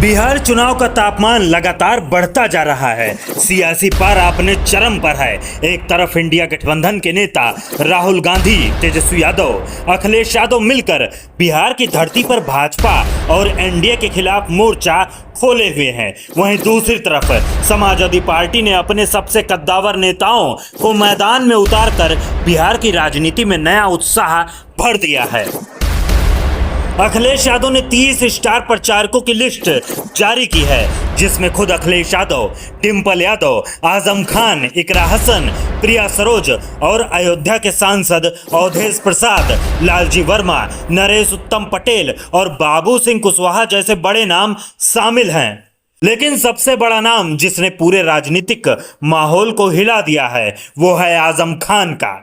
बिहार चुनाव का तापमान लगातार बढ़ता जा रहा है। सियासी पारा अपने चरम पर है। एक तरफ इंडिया गठबंधन के नेता राहुल गांधी, तेजस्वी यादव, अखिलेश यादव मिलकर बिहार की धरती पर भाजपा और एनडीए के खिलाफ मोर्चा खोले हुए हैं। वहीं दूसरी तरफ समाजवादी पार्टी ने अपने सबसे कद्दावर नेताओं को मैदान में उतारकर बिहार की राजनीति में नया उत्साह भर दिया है। अखिलेश यादव ने 30 स्टार प्रचारकों की लिस्ट जारी की है, जिसमें खुद अखिलेश यादव, डिंपल यादव, आजम खान, इकरा हसन, प्रिया सरोज और अयोध्या के सांसद अवधेश प्रसाद, लालजी वर्मा, नरेश उत्तम पटेल और बाबू सिंह कुशवाहा जैसे बड़े नाम शामिल हैं। लेकिन सबसे बड़ा नाम जिसने पूरे राजनीतिक माहौल को हिला दिया है वो है आजम खान का।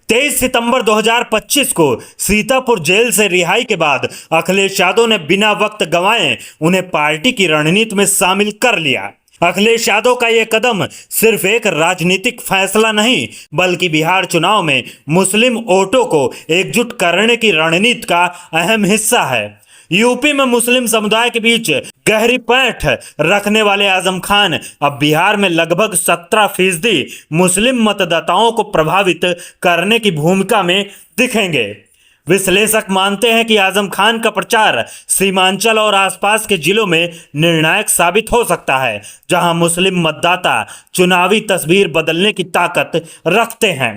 23 सितंबर 2025 को सीतापुर जेल से रिहाई के बाद अखिलेश यादव ने बिना वक्त गंवाए उन्हें पार्टी की रणनीति में शामिल कर लिया। अखिलेश यादव का यह कदम सिर्फ एक राजनीतिक फैसला नहीं, बल्कि बिहार चुनाव में मुस्लिम वोटों को एकजुट करने की रणनीति का अहम हिस्सा है। यूपी में मुस्लिम समुदाय के बीच गहरी पैठ रखने वाले आजम खान अब बिहार में लगभग 17% मुस्लिम मतदाताओं को प्रभावित करने की भूमिका में दिखेंगे। विश्लेषक मानते हैं कि आजम खान का प्रचार सीमांचल और आसपास के जिलों में निर्णायक साबित हो सकता है, जहां मुस्लिम मतदाता चुनावी तस्वीर बदलने की ताकत रखते हैं।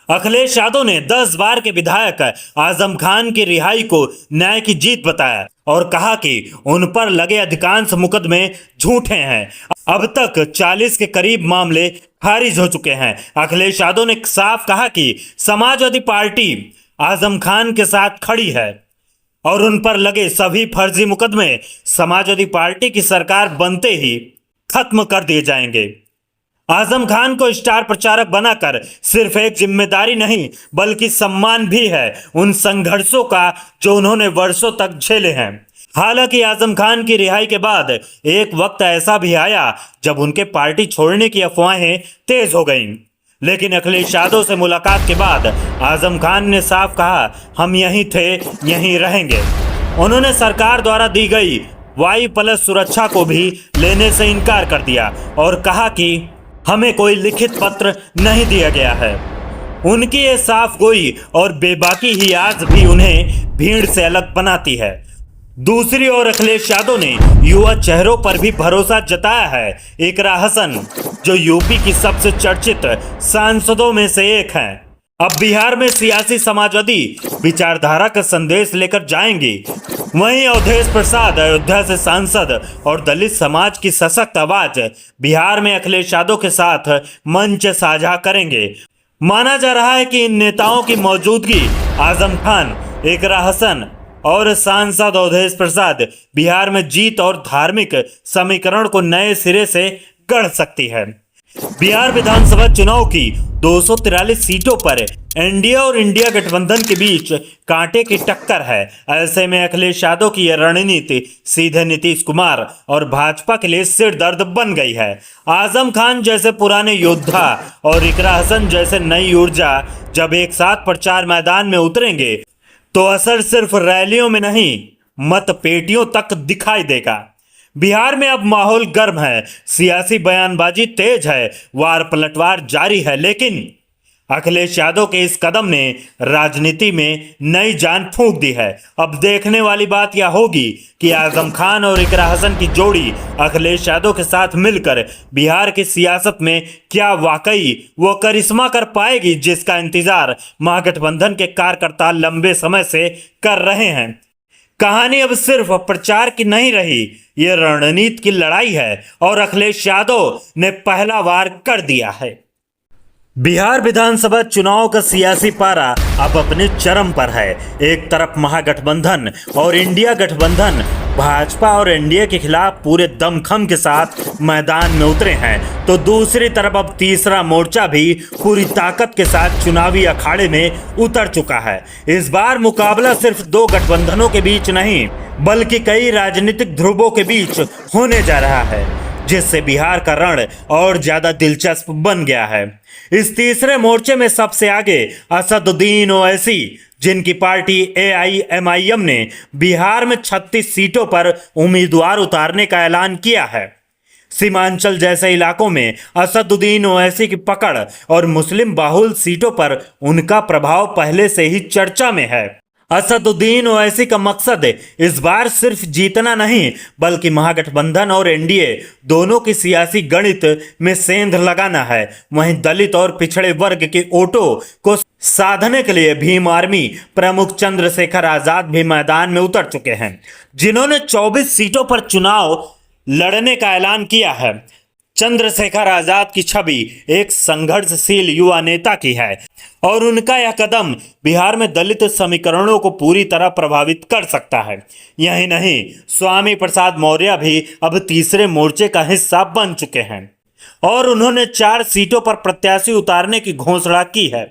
अखिलेश यादव ने 10 बार के विधायक आजम खान की रिहाई को न्याय की जीत बताया और कहा कि उन पर लगे अधिकांश मुकदमे झूठे हैं। अब तक 40 के करीब मामले खारिज हो चुके हैं। अखिलेश यादव ने साफ कहा कि समाजवादी पार्टी आजम खान के साथ खड़ी है और उन पर लगे सभी फर्जी मुकदमे समाजवादी पार्टी की सरकार बनते ही खत्म कर दिए जाएंगे। आजम खान को स्टार प्रचारक बनाकर सिर्फ एक जिम्मेदारी नहीं, बल्कि सम्मान भी है उन संघर्षों का जो उन्होंने वर्षों तक झेले हैं। हालांकि आजम खान की रिहाई के बाद एक वक्त ऐसा भी आया जब उनके पार्टी छोड़ने की अफवाहें तेज हो गईं। लेकिन अखिलेश यादव से मुलाकात के बाद आजम खान ने साफ कहा, हम यहीं थे, यहीं रहेंगे। उन्होंने सरकार द्वारा दी गई Y+ सुरक्षा को भी लेने से इनकार कर दिया और कहा कि हमें कोई लिखित पत्र नहीं दिया गया है। उनकी ये साफ गोई और बेबाकी ही आज भी उन्हें भीड़ से अलग बनाती है। दूसरी ओर अखिलेश यादव ने युवा चेहरों पर भी भरोसा जताया है। इकरा हसन, जो यूपी की सबसे चर्चित सांसदों में से एक हैं, अब बिहार में सियासी समाजवादी विचारधारा का संदेश लेकर जाएंगी। वहीं अवधेश प्रसाद अयोध्या से सांसद और दलित समाज की सशक्त आवाज बिहार में अखिलेश यादव के साथ मंच साझा करेंगे। माना जा रहा है कि इन नेताओं की मौजूदगी आजम खान, इकरा हसन और सांसद अवधेश प्रसाद बिहार में जीत और धार्मिक समीकरण को नए सिरे से गढ़ सकती है। बिहार विधानसभा चुनाव की 243 सीटों पर एनडीए और इंडिया गठबंधन के बीच कांटे की टक्कर है। ऐसे में अखिलेश यादव की यह रणनीति सीधे नीतीश कुमार और भाजपा के लिए सिर दर्द बन गई है। आजम खान जैसे पुराने योद्धा और इकरा हसन जैसे नई ऊर्जा जब एक साथ प्रचार मैदान में उतरेंगे तो असर सिर्फ रैलियों में नहीं, मत पेटियों तक दिखाई देगा। बिहार में अब माहौल गर्म है, सियासी बयानबाजी तेज है, वार पलटवार जारी है। लेकिन अखिलेश यादव के इस कदम ने राजनीति में नई जान फूंक दी है। अब देखने वाली बात यह होगी कि आजम खान और इकरा हसन की जोड़ी अखिलेश यादव के साथ मिलकर बिहार की सियासत में क्या वाकई वो करिश्मा कर पाएगी जिसका इंतजार महागठबंधन के कार्यकर्ता लंबे समय से कर रहे हैं। कहानी अब सिर्फ प्रचार की नहीं रही, ये रणनीति की लड़ाई है और अखिलेश यादव ने पहला वार कर दिया है। बिहार विधानसभा चुनाव का सियासी पारा अब अपने चरम पर है। एक तरफ महागठबंधन और इंडिया गठबंधन भाजपा और एनडीए के खिलाफ पूरे दमखम के साथ मैदान में उतरे हैं, तो दूसरी तरफ अब तीसरा मोर्चा भी पूरी ताकत के साथ चुनावी अखाड़े में उतर चुका है। इस बार मुकाबला सिर्फ 2 गठबंधनों के बीच नहीं, बल्कि कई राजनीतिक ध्रुवों के बीच होने जा रहा है, जिससे बिहार का रण और ज्यादा दिलचस्प बन गया है। इस तीसरे मोर्चे में सबसे आगे असदुद्दीन ओवैसी, जिनकी पार्टी AIMIM ने बिहार में 36 सीटों पर उम्मीदवार उतारने का ऐलान किया है। सीमांचल जैसे इलाकों में असदुद्दीन ओवैसी की पकड़ और मुस्लिम बाहुल सीटों पर उनका प्रभाव पहले से ही चर्चा में है। असदुद्दीन ओवैसी का मकसद इस बार सिर्फ जीतना नहीं बल्कि महागठबंधन और NDA दोनों की सियासी गणित में सेंध लगाना है। वहीं दलित और पिछड़े वर्ग के वोटों को साधने के लिए भीम आर्मी प्रमुख चंद्रशेखर आजाद भी मैदान में उतर चुके हैं, जिन्होंने 24 सीटों पर चुनाव लड़ने का ऐलान किया है। चंद्रशेखर आजाद की छवि एक संघर्षशील युवा नेता की है और उनका यह कदम बिहार में दलित समीकरणों को पूरी तरह प्रभावित कर सकता है। यही नहीं, स्वामी प्रसाद मौर्य भी अब तीसरे मोर्चे का हिस्सा बन चुके हैं और उन्होंने 4 सीटों पर प्रत्याशी उतारने की घोषणा की है।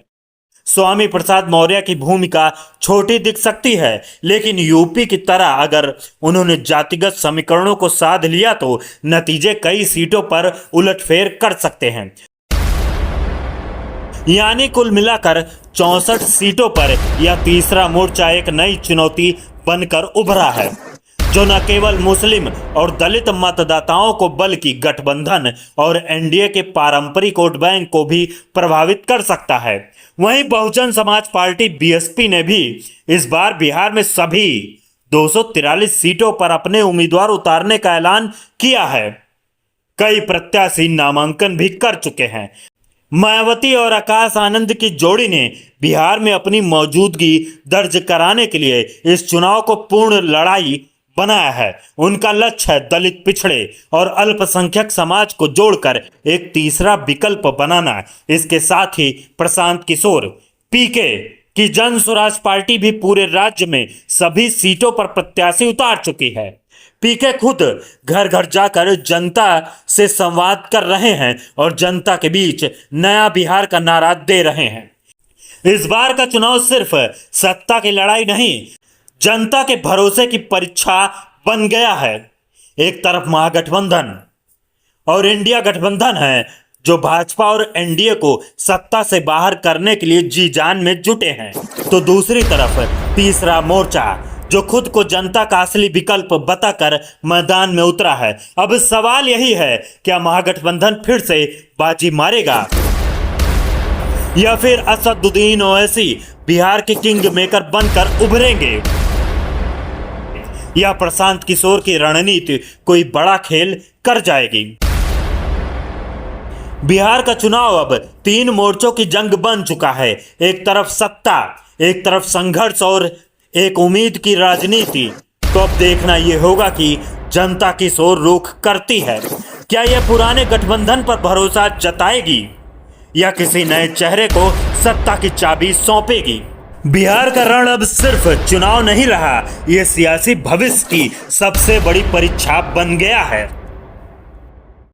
स्वामी प्रसाद मौर्य की भूमिका छोटी दिख सकती है, लेकिन यूपी की तरह अगर उन्होंने जातिगत समीकरणों को साध लिया तो नतीजे कई सीटों पर उलटफेर कर सकते हैं। यानी कुल मिलाकर 64 सीटों पर यह तीसरा मोर्चा एक नई चुनौती बनकर उभरा है, जो न केवल मुस्लिम और दलित मतदाताओं को बल्कि गठबंधन और NDA के पारंपरिक वोट बैंक को भी प्रभावित कर सकता है। वहीं बहुजन समाज पार्टी BSP ने भी इस बार बिहार में सभी 243 सीटों पर अपने उम्मीदवार उतारने का ऐलान किया है। कई प्रत्याशी नामांकन भी कर चुके हैं। मायावती और आकाश आनंद की जोड़ी ने बिहार में अपनी मौजूदगी दर्ज कराने के लिए इस चुनाव को पूर्ण लड़ाई बनाया है। उनका लक्ष्य है दलित, पिछड़े और अल्पसंख्यक समाज को जोड़कर एक तीसरा विकल्प बनाना। इसके साथ ही प्रशांत किशोर PK की जन स्वराज पार्टी भी पूरे राज्य में सभी सीटों पर प्रत्याशी उतार चुकी है। PK खुद घर घर जाकर जनता से संवाद कर रहे हैं और जनता के बीच नया बिहार का नारा दे रहे हैं। इस बार का चुनाव सिर्फ सत्ता की लड़ाई नहीं, जनता के भरोसे की परीक्षा बन गया है। एक तरफ महागठबंधन और इंडिया गठबंधन है जो भाजपा और NDA को सत्ता से बाहर करने के लिए जी जान में जुटे हैं, तो दूसरी तरफ तीसरा मोर्चा जो खुद को जनता का असली विकल्प बताकर मैदान में उतरा है। अब सवाल यही है, क्या महागठबंधन फिर से बाजी मारेगा या फिर असदुद्दीन ओवैसी बिहार के किंग मेकर बनकर उभरेंगे, या प्रशांत किशोर की रणनीति कोई बड़ा खेल कर जाएगी। बिहार का चुनाव अब 3 मोर्चों की जंग बन चुका है। एक तरफ सत्ता, एक तरफ संघर्ष और एक उम्मीद की राजनीति। तो अब देखना यह होगा कि जनता किस ओर रुख करती है। क्या यह पुराने गठबंधन पर भरोसा जताएगी या किसी नए चेहरे को सत्ता की चाबी सौंपेगी? बिहार का रण अब सिर्फ चुनाव नहीं रहा, यह सियासी भविष्य की सबसे बड़ी परीक्षा बन गया है।